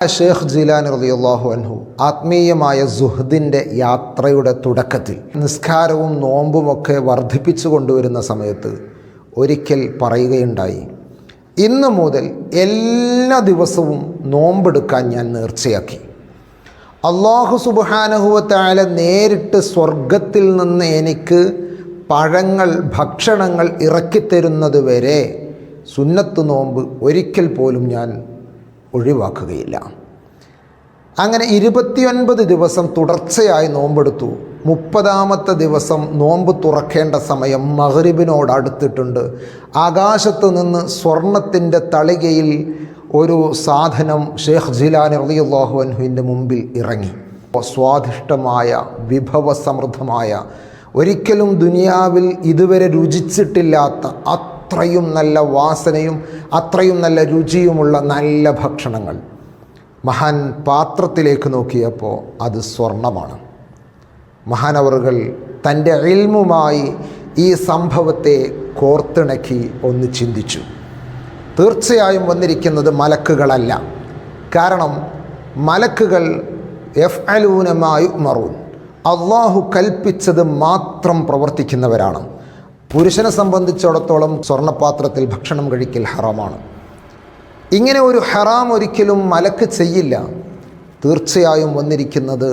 ഷേഖ് ജീലാനി റളിയല്ലാഹു അൻഹു ആത്മീയമായ സുഹ്ദിൻ്റെ യാത്രയുടെ തുടക്കത്തിൽ നിസ്കാരവും നോമ്പുമൊക്കെ വർദ്ധിപ്പിച്ചു കൊണ്ടുവരുന്ന സമയത്ത് ഒരിക്കൽ പറയുകയുണ്ടായി, ഇന്ന് മുതൽ എല്ലാ ദിവസവും നോമ്പെടുക്കാൻ ഞാൻ നേർച്ചയാക്കി. അല്ലാഹു സുബ്ഹാനഹു വ തആല നേരിട്ട് സ്വർഗത്തിൽ നിന്ന് എനിക്ക് പഴങ്ങൾ, ഭക്ഷണങ്ങൾ ഇറക്കിത്തരുന്നത് വരെ സുന്നത്ത് നോമ്പ് ഒരിക്കൽ പോലും ഞാൻ ഒഴിവാക്കുകയില്ല. അങ്ങനെ 29 ദിവസം തുടർച്ചയായി നോമ്പെടുത്തു. 30ാമത്തെ ദിവസം നോമ്പ് തുറക്കേണ്ട സമയം മഗ്രിബിനോട് അടുത്തിട്ടുണ്ട്. ആകാശത്ത് നിന്ന് സ്വർണത്തിൻ്റെ തളികയിൽ ഒരു സാധനം ഷേഖ് ജീലാനി റളിയല്ലാഹു അൻഹുവിൻ്റെ മുമ്പിൽ ഇറങ്ങി. സ്വാദിഷ്ടമായ, വിഭവസമൃദ്ധമായ, ഒരിക്കലും ദുനിയാവിൽ ഇതുവരെ രുചിച്ചിട്ടില്ലാത്ത അത്രയും നല്ല വാസനയും അത്രയും നല്ല രുചിയുമുള്ള നല്ല ഭക്ഷണങ്ങൾ. മഹാൻ പാത്രത്തിലേക്ക് നോക്കിയപ്പോൾ അത് സ്വർണമാണ്. മഹാനവറുകൾ തൻ്റെ ഇൽമുമായി ഈ സംഭവത്തെ കോർത്തിണക്കി ഒന്ന് ചിന്തിച്ചു. തീർച്ചയായും വന്നിരിക്കുന്നത് മലക്കുകളല്ല. കാരണം മലക്കുകൾ യഫ്അലൂന മാ യുഅ്മറൂൻ, അള്ളാഹു കൽപ്പിച്ചത് മാത്രം പ്രവർത്തിക്കുന്നവരാണ്. പുരുഷനെ സംബന്ധിച്ചിടത്തോളം സ്വർണ്ണപാത്രത്തിൽ ഭക്ഷണം കഴിക്കൽ ഹറാമാണ്. ഇങ്ങനെ ഒരു ഹറാം ഒരിക്കലും മലക്ക് ചെയ്യില്ല. തീർച്ചയായും വന്നിരിക്കുന്നത്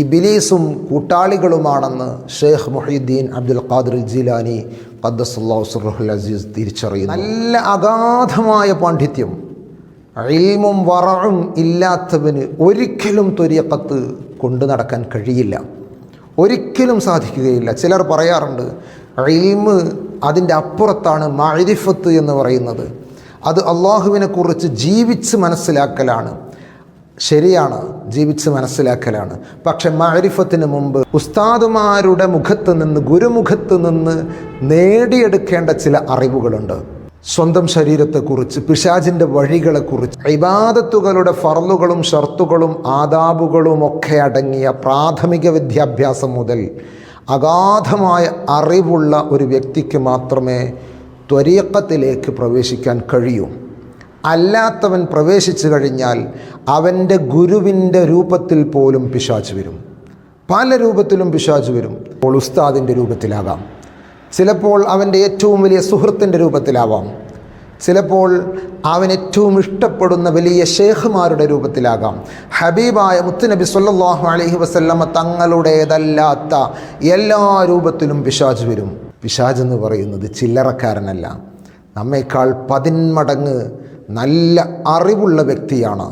ഇബ്ലീസും കൂട്ടാളികളുമാണെന്ന് ഷേഖ് മുഹീദ്ദീൻ അബ്ദുൽ ഖാദിർ ജീലാനി ഖദ്ദസല്ലാഹു സിർറഹുൽ അസീസ് തിരിച്ചറിയുന്നു. നല്ല അഗാധമായ പാണ്ഡിത്യം, ഇൽമും വറഉം ഇല്ലാത്തവന് ഒരിക്കലും ത്വരീഖത്ത് കൊണ്ടു നടക്കാൻ കഴിയില്ല, ഒരിക്കലും സാധിക്കുകയില്ല. ചിലർ പറയാറുണ്ട്, ഇൽമ് അതിൻ്റെ അപ്പുറത്താണ് മഅരിഫത്ത് എന്ന് പറയുന്നത്. അത് അള്ളാഹുവിനെ കുറിച്ച് ജീവിച്ച് മനസ്സിലാക്കലാണ്. ശരിയാണ്, ജീവിച്ച് മനസ്സിലാക്കലാണ്. പക്ഷെ മഅരിഫത്തിന് മുമ്പ് ഉസ്താദുമാരുടെ മുഖത്ത് നിന്ന്, ഗുരുമുഖത്ത് നിന്ന് നേടിയെടുക്കേണ്ട ചില അറിവുകളുണ്ട്. സ്വന്തം ശരീരത്തെക്കുറിച്ച്, പിശാചിൻ്റെ വഴികളെക്കുറിച്ച്, ഇബാദത്തുകളുടെ ഫർളുകളും ഷർത്തുകളും ആദാബുകളും ഒക്കെ അടങ്ങിയ പ്രാഥമിക വിദ്യാഭ്യാസം മുതൽ അഗാധമായ അറിവുള്ള ഒരു വ്യക്തിക്ക് മാത്രമേ ത്വരീഖത്തിലേക്ക് പ്രവേശിക്കാൻ കഴിയൂ. അല്ലാത്തവൻ പ്രവേശിച്ചു കഴിഞ്ഞാൽ അവൻ്റെ ഗുരുവിൻ്റെ രൂപത്തിൽ പോലും പിശാച് വരും. പല രൂപത്തിലും പിശാച് വരും. അപ്പോൾ ഉസ്താദിൻ്റെ രൂപത്തിലാകാം, ചിലപ്പോൾ അവൻ്റെ ഏറ്റവും വലിയ സുഹൃത്തിൻ്റെ രൂപത്തിലാവാം, ചിലപ്പോൾ അവൻ ഏറ്റവും ഇഷ്ടപ്പെടുന്ന വലിയ ഷേഖുമാരുടെ രൂപത്തിലാകാം. ഹബീബായ മുത്തുനബി സ്വല്ലല്ലാഹു അലൈഹി വസല്ലമ തങ്ങളുടേതല്ലാത്ത എല്ലാ രൂപത്തിലും പിശാച് വരും. പിശാച് എന്ന് പറയുന്നത് ചില്ലറക്കാരനല്ല, നമ്മേക്കാൾ 10 മടങ്ങ് നല്ല അറിവുള്ള വ്യക്തിയാണ്.